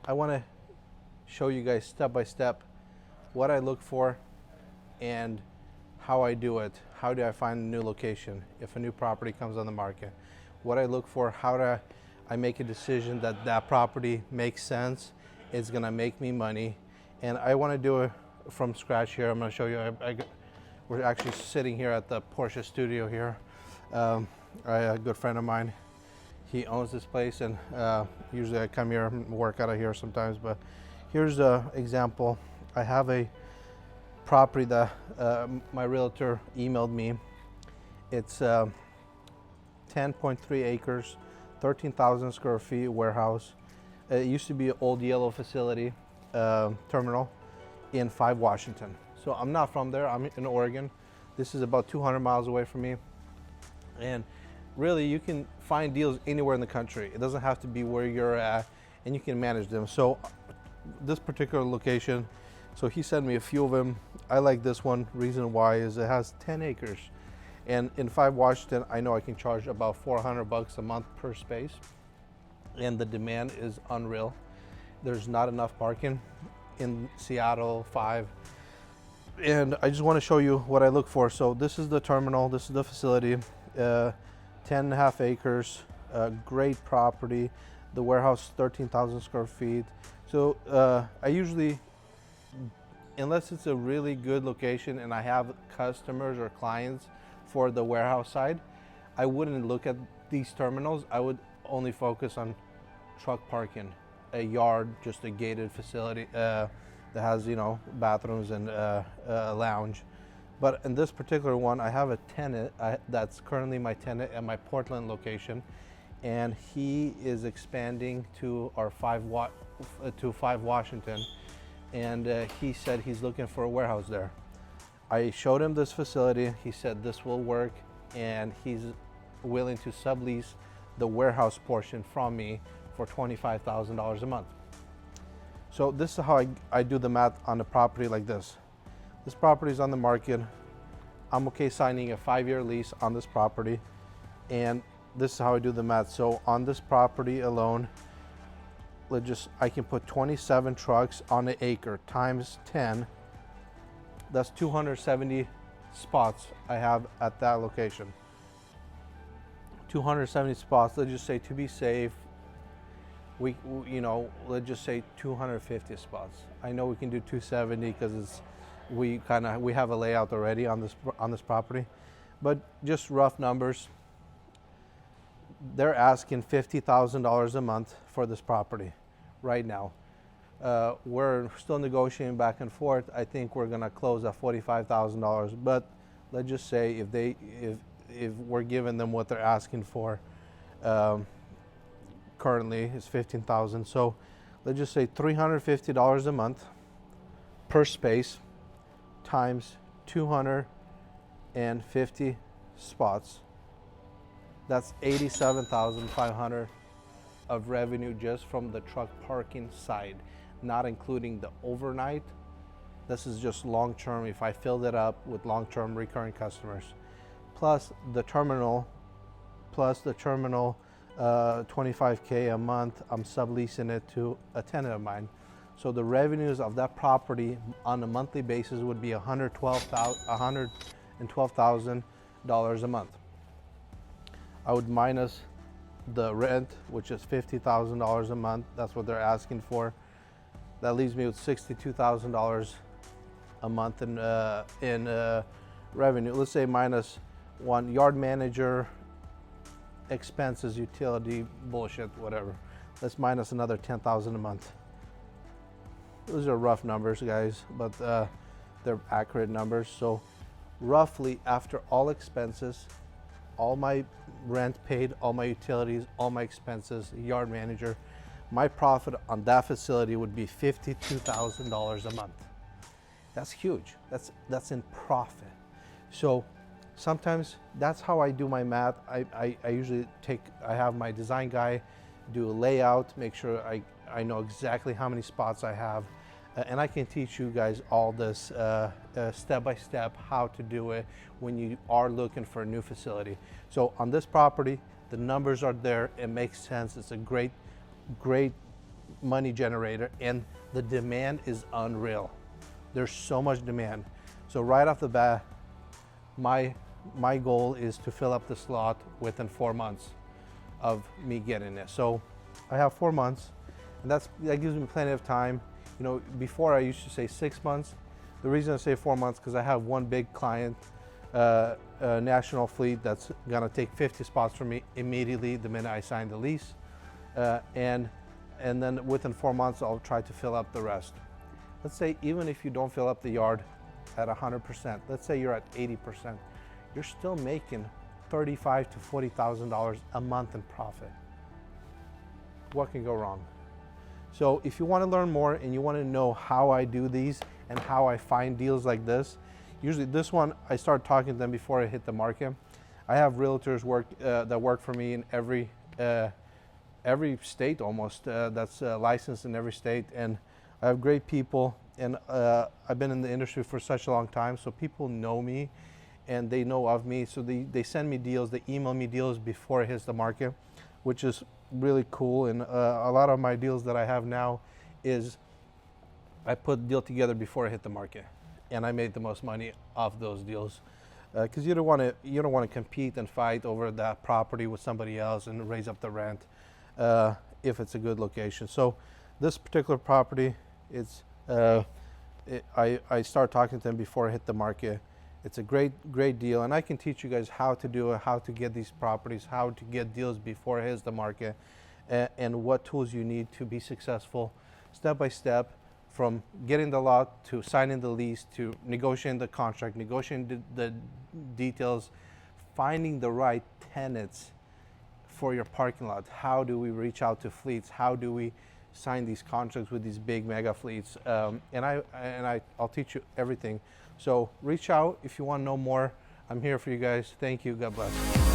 I want to show you guys step by step what I look for and how I do it. How do I find a new location if a new property comes on the market? What I look for, how do I make a decision that that property makes sense, it's gonna make me money, and I want to do it from scratch here. I'm gonna show you. We're actually sitting here at the Porsche studio here. A good friend of mine, he owns this place, and usually I come here and work out of here sometimes, but here's an example. I have a property that my realtor emailed me. It's 10.3 acres, 13,000 square feet warehouse. It used to be an old yellow facility terminal in Fife, Washington. So I'm not from there, I'm in Oregon. This is about 200 miles away from me. And really, you can find deals anywhere in the country. It doesn't have to be where you're at, and you can manage them. So this particular location, so he sent me a few of them. I like this one. Reason why is it has 10 acres. And in Fife, Washington, I know I can charge about $400 a month per space. And the demand is unreal. There's not enough parking in Seattle, Fife. And I just want to show you what I look for. So this is the terminal, this is the facility, 10.5 acres, great property. The warehouse, 13,000 square feet. So I usually, unless it's a really good location and I have customers or clients for the warehouse side, I wouldn't look at these terminals. I would only focus on truck parking, a yard, just a gated facility that has, you know, bathrooms and a lounge. But in this particular one, I have a tenant that's currently my tenant at my Portland location, and he is expanding to our Fife, Washington, and he said he's looking for a warehouse there. I showed him this facility. He said this will work, and he's willing to sublease the warehouse portion from me for $25,000 a month. So this is how I do the math on a property like this. This property is on the market. I'm okay signing a 5-year lease on this property, and this is how I do the math. So on this property alone, I can put 27 trucks on an acre times 10. That's 270 spots I have at that location. 270 spots. Let's just say, to be safe, let's just say 250 spots. I know we can do 270 because we have a layout already on this property, but just rough numbers. They're asking $50,000 a month for this property right now. We're still negotiating back and forth. I think we're gonna close at $45,000, but let's just say if we're giving them what they're asking for, currently is $15,000. So let's just say $350 a month per space times 250 spots. That's $87,500 of revenue just from the truck parking side, not including the overnight. This is just long-term, if I filled it up with long-term recurring customers. Plus the terminal, 25K a month, I'm subleasing it to a tenant of mine. So the revenues of that property on a monthly basis would be $112,000 a month. I would minus the rent, which is $50,000 a month. That's what they're asking for. That leaves me with $62,000 a month in revenue. Let's say minus one yard manager, expenses, utility, bullshit, whatever. Let's minus another $10,000 a month. Those are rough numbers, guys, but they're accurate numbers. So roughly, after all expenses, all my rent paid, all my utilities, all my expenses, yard manager, my profit on that facility would be $52,000 a month. That's huge. That's in profit. So sometimes that's how I do my math. I usually I have my design guy do a layout, make sure I know exactly how many spots I have, and I can teach you guys all this step by step how to do it when you are looking for a new facility. So on this property, the numbers are there. It makes sense. It's a great money generator, and the demand is unreal. There's so much demand. So right off the bat, my goal is to fill up the slot within 4 months of me getting it. So I have 4 months, and that gives me plenty of time. You know, before I used to say 6 months. The reason I say 4 months, because I have one big client, a national fleet, that's gonna take 50 spots from me immediately the minute I sign the lease. And then within 4 months, I'll try to fill up the rest. Let's say even if you don't fill up the yard at 100%, let's say you're at 80%, you're still making $35,000 to $40,000 a month in profit. What can go wrong? So if you want to learn more and you want to know how I do these and how I find deals like this, usually this one, I start talking to them before I hit the market. I have realtors that work for me in every state almost, that's licensed in every state, and I have great people, and I've been in the industry for such a long time, so people know me and they know of me, so they send me deals, they email me deals before it hits the market, which is really cool. And a lot of my deals that I have now is I put the deal together before I hit the market, and I made the most money off those deals, because you don't want to compete and fight over that property with somebody else and raise up the rent if it's a good location. So this particular property, it's I start talking to them before I hit the market. It's a great deal, and I can teach you guys how to do it, how to get these properties, how to get deals before it hits the market, and what tools you need to be successful, step by step, from getting the lot to signing the lease to negotiating the contract, negotiating the details, finding the right tenants for your parking lot. How do we reach out to fleets? How do we sign these contracts with these big mega fleets? And I'll teach you everything. So reach out if you want to know more. I'm here for you guys. Thank you. God bless.